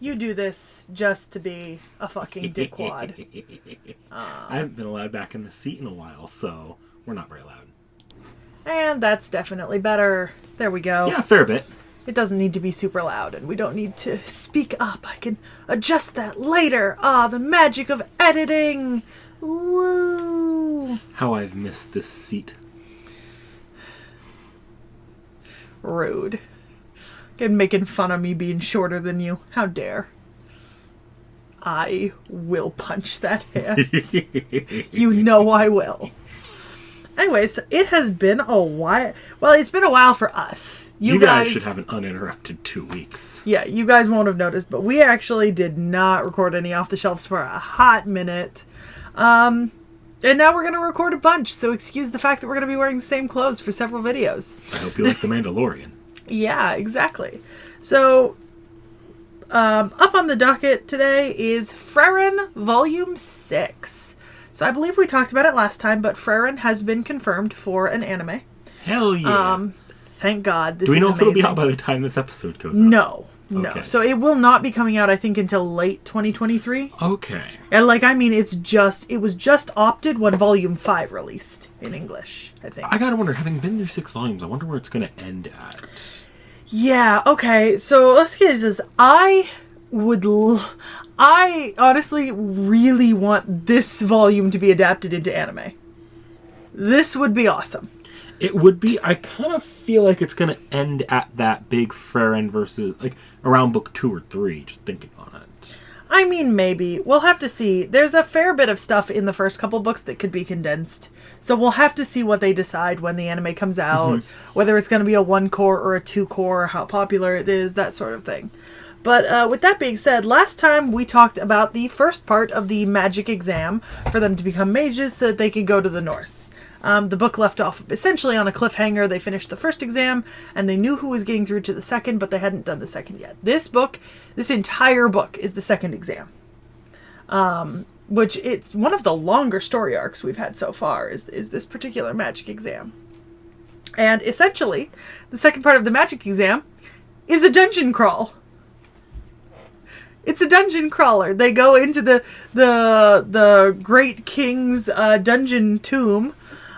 You do this just to be a fucking dickwad. I haven't been allowed back in the seat in a while, so we're not very loud. And that's definitely better. There we go. Yeah, a fair bit. It doesn't need to be super loud, and we don't need to speak up. I can adjust that later. Ah, the magic of editing. Woo! How I've missed this seat. Rude. And making fun of me being shorter than you. How dare. I will punch that hand. You know I will. Anyways, it has been a while. Well, it's been a while for us. You guys should have an uninterrupted 2 weeks. Yeah, you guys won't have noticed, but we actually did not record any off the shelves for a hot minute. And now we're going to record a bunch, so excuse the fact that we're going to be wearing the same clothes for several videos. I hope you like The Mandalorian. Yeah, exactly. So, up on the docket today is Frieren Volume 6. So I believe we talked about it last time, but Frieren has been confirmed for an anime. Hell yeah. Thank God. Do we know if it'll be out by the time this episode goes out? No. Okay. So it will not be coming out, I think, until late 2023. Okay. And it was just opted when Volume 5 released in English, I think. I gotta wonder, having been through 6 volumes, I wonder where it's gonna end at. Yeah, okay, so let's get into this. I honestly really want this volume to be adapted into anime. This would be awesome. It would be. I kind of feel like it's going to end at that big Frieren versus, like, around book 2 or 3, just thinking on it. I mean, maybe. We'll have to see. There's a fair bit of stuff in the first couple books that could be condensed. So we'll have to see what they decide when the anime comes out, whether it's going to be a 1-core or a 2-core, how popular it is, that sort of thing. But with that being said, last time we talked about the first part of the magic exam for them to become mages so that they can go to the north. The book left off essentially on a cliffhanger. They finished the first exam, and they knew who was getting through to the second, but they hadn't done the second yet. This entire book is the second exam. Which it's one of the longer story arcs we've had so far, is this particular magic exam. And essentially, the second part of the magic exam is a dungeon crawl. It's a dungeon crawler. They go into the Great King's dungeon tomb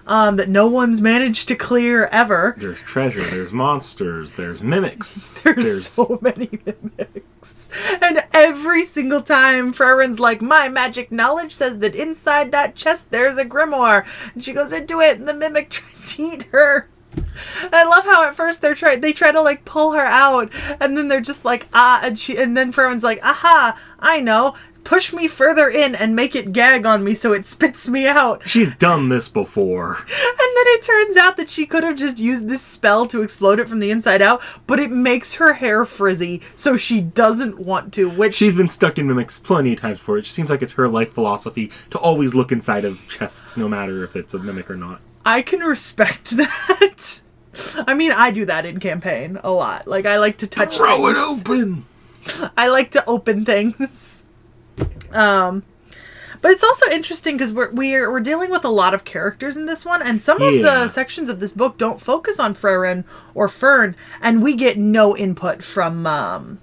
that no one's managed to clear ever. There's treasure, there's monsters, there's mimics. There's so many mimics. And every single time Frieren's like, my magic knowledge says that inside that chest there's a grimoire. And she goes into it and the mimic tries to eat her. And I love how at first they try to like pull her out, and then they're just like and then Frieren's like, aha, I know, push me further in and make it gag on me so it spits me out. She's done this before. And then it turns out that she could have just used this spell to explode it from the inside out, but it makes her hair frizzy, so she doesn't want to, which... She's been stuck in mimics plenty of times before. It seems like it's her life philosophy to always look inside of chests, no matter if it's a mimic or not. I can respect that. I mean, I do that in campaign a lot. Like, I like to touch Throw things. it open! I like to open things. But it's also interesting because we're dealing with a lot of characters in this one, and some of the sections of this book don't focus on Frieren or Fern, and we get no input from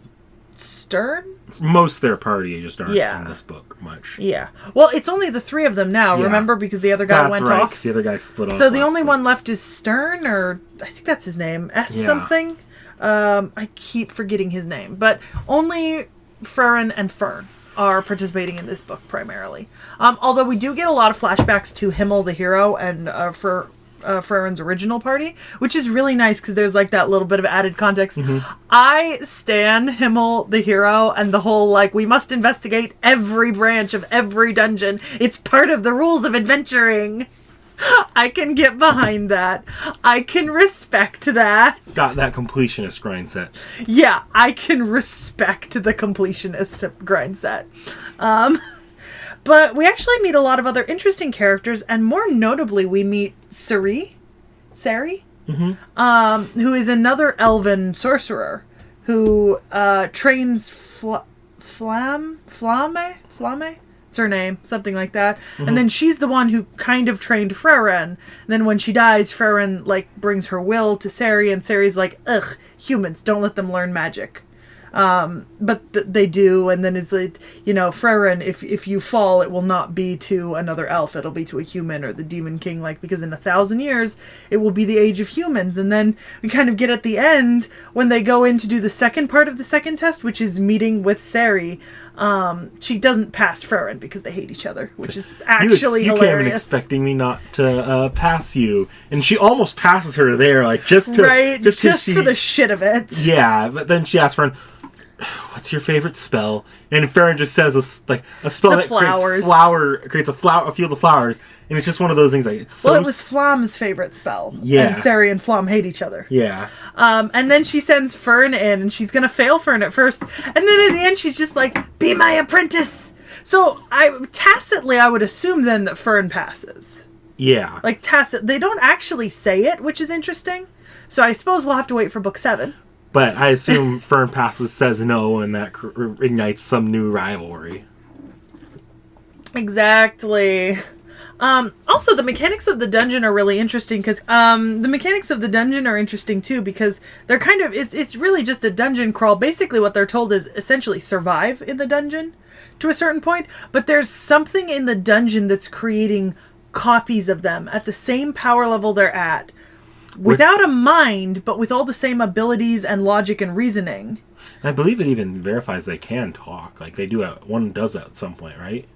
Stern? Most of their party just aren't in this book much. Yeah. Well, it's only the 3 of them now, remember? Because the other guy went off. Because the other guy split off. So the only one left is Stern, or I think that's his name. Something. I keep forgetting his name. But only Frieren and Fern are participating in this book primarily. Although we do get a lot of flashbacks to Himmel the hero and Frieren's original party, which is really nice because there's like that little bit of added context. I stan Himmel the hero and the whole like, we must investigate every branch of every dungeon. It's part of the rules of adventuring. I can get behind that. I can respect that. Got that completionist grind set. Yeah, I can respect the completionist grind set. But we actually meet a lot of other interesting characters, and more notably, we meet Sari, who is another elven sorcerer who trains Flamme? It's her name, something like that. And then she's the one who kind of trained Frieren. And then when she dies, Frieren like brings her will to Sari, and Sari's like, ugh, humans, don't let them learn magic. But they do, and then it's like, Frieren, if you fall, it will not be to another elf, it'll be to a human or the Demon King, because in 1,000 years, it will be the age of humans. And then we kind of get at the end, when they go in to do the second part of the second test, which is meeting with Sari, she doesn't pass Frieren because they hate each other, which is actually you hilarious. You came in expecting me not to pass you, and she almost passes her there, just for the shit of it. Yeah, but then she asks Frieren, "What's your favorite spell?" And Frieren just says a spell that creates a field of flowers, and it's just one of those things. It was Flam's favorite spell. Yeah, and Sari and Flam hate each other. Yeah. And then she sends Frieren in, and she's gonna fail Frieren at first, and then at the end she's just like, "Be my apprentice." So I would assume then that Frieren passes. Yeah. They don't actually say it, which is interesting. So I suppose we'll have to wait for book 7. But I assume Frieren passes, says no, and that ignites some new rivalry. Exactly. Also, the mechanics of the dungeon are really interesting because they're kind of it's really just a dungeon crawl. Basically, what they're told is essentially survive in the dungeon to a certain point. But there's something in the dungeon that's creating copies of them at the same power level they're at. Without a mind, but with all the same abilities and logic and reasoning. I believe it even verifies they can talk. They do one does at some point, right?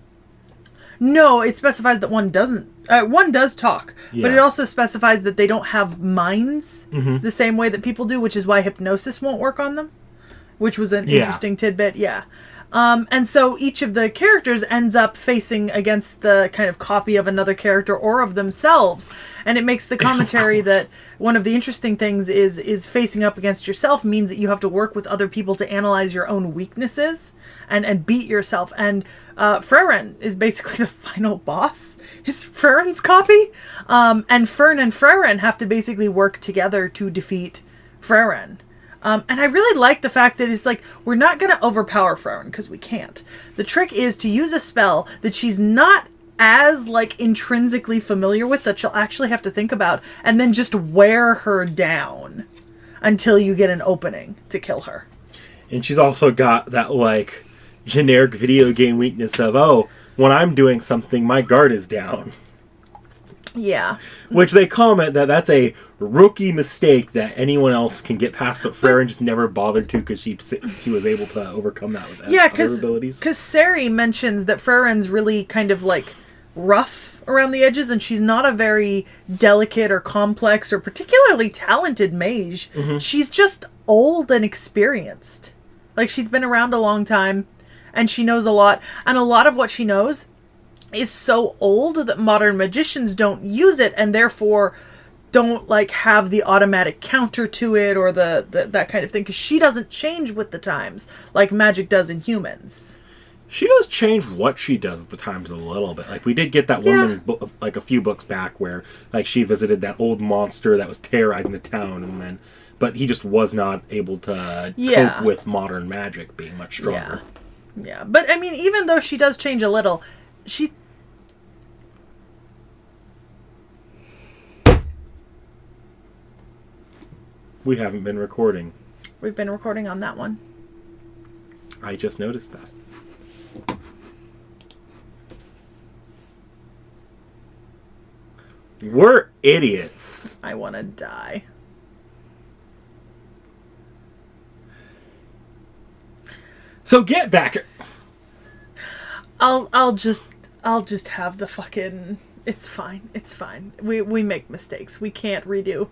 No, it specifies that one doesn't. One does talk, but it also specifies that they don't have minds the same way that people do, which is why hypnosis won't work on them, which was an interesting tidbit. Yeah. And so each of the characters ends up facing against the kind of copy of another character or of themselves. And it makes the commentary that one of the interesting things is facing up against yourself means that you have to work with other people to analyze your own weaknesses and beat yourself. And Frieren is basically the final boss. Is Frieren's copy. And Fern and Frieren have to basically work together to defeat Frieren. And I really like the fact that it's we're not going to overpower Frieren, because we can't. The trick is to use a spell that she's not as, intrinsically familiar with, that she'll actually have to think about, and then just wear her down until you get an opening to kill her. And she's also got that, generic video game weakness of, when I'm doing something, my guard is down. Yeah. Which they comment that that's a rookie mistake that anyone else can get past, but Frieren just never bothered to because she was able to overcome that with other abilities. Because Sari mentions that Frieren's really kind of rough around the edges, and she's not a very delicate or complex or particularly talented mage. Mm-hmm. She's just old and experienced. She's been around a long time, and she knows a lot. And a lot of what she knows is so old that modern magicians don't use it, and therefore don't have the automatic counter to it or the that kind of thing, because she doesn't change with the times like magic does in humans. She does change what she does at the times a little bit. We did get that one a few books back where she visited that old monster that was terrorizing the town, and but he just was not able to cope with modern magic being much stronger. Yeah, but I mean, even though she does change a little, she's We haven't been recording. We've been recording on that one. I just noticed that. We're idiots. I want to die. So get back. I'll just have the fucking. It's fine. It's fine. We make mistakes. We can't redo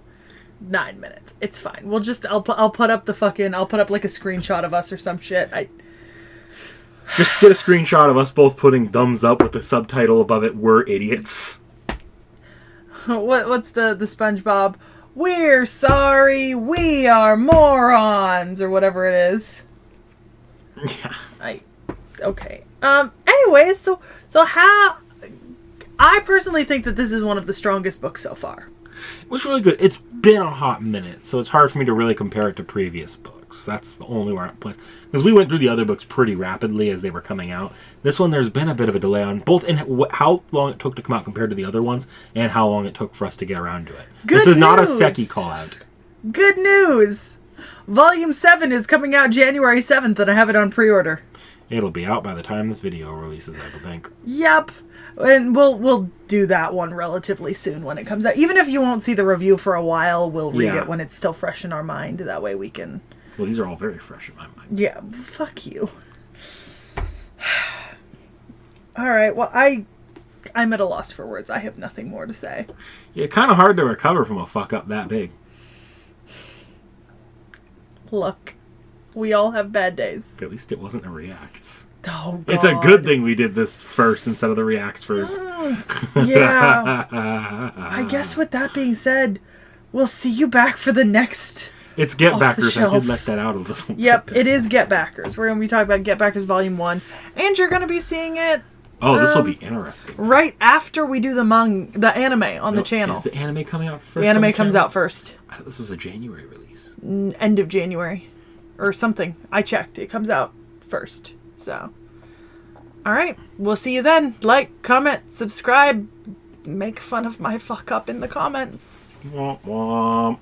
9 minutes. It's fine. We'll just I'll put up a screenshot of us or some shit. Just get a screenshot of us both putting thumbs up with the subtitle above it, "We're idiots." What's the SpongeBob? "We're sorry, we are morons," or whatever it is. Yeah. Okay. Anyways, so how I personally think that this is one of the strongest books so far. It was really good. It's been a hot minute, so it's hard for me to really compare it to previous books. That's the only place. Because we went through the other books pretty rapidly as they were coming out. This one, there's been a bit of a delay on both in how long it took to come out compared to the other ones, and how long it took for us to get around to it. This is not a Seki call-out. Good news! Volume 7 is coming out January 7th, and I have it on pre-order. It'll be out by the time this video releases, I would think. Yep. And we'll do that one relatively soon when it comes out. Even if you won't see the review for a while, we'll read it when it's still fresh in our mind. That way we can... Well, these are all very fresh in my mind. Yeah, fuck you. All right, well, I'm at a loss for words. I have nothing more to say. Yeah, kind of hard to recover from a fuck-up that big. Look, we all have bad days. At least it wasn't a reacts. Oh, God. It's a good thing we did this first instead of the reacts first. Yeah. I guess with that being said, we'll see you back for the next... It's Get Backers. I did let that out a little bit. Yep, it is Get Backers. We're going to be talking about Get Backers Volume 1. And you're going to be seeing it... Oh, this will be interesting. Right after we do the anime on the channel. Is the anime coming out first? The anime comes out first. I thought this was a January release. End of January. Or something. I checked. It comes out first. So. Alright. We'll see you then. Like, comment, subscribe. Make fun of my fuck up in the comments. Womp womp.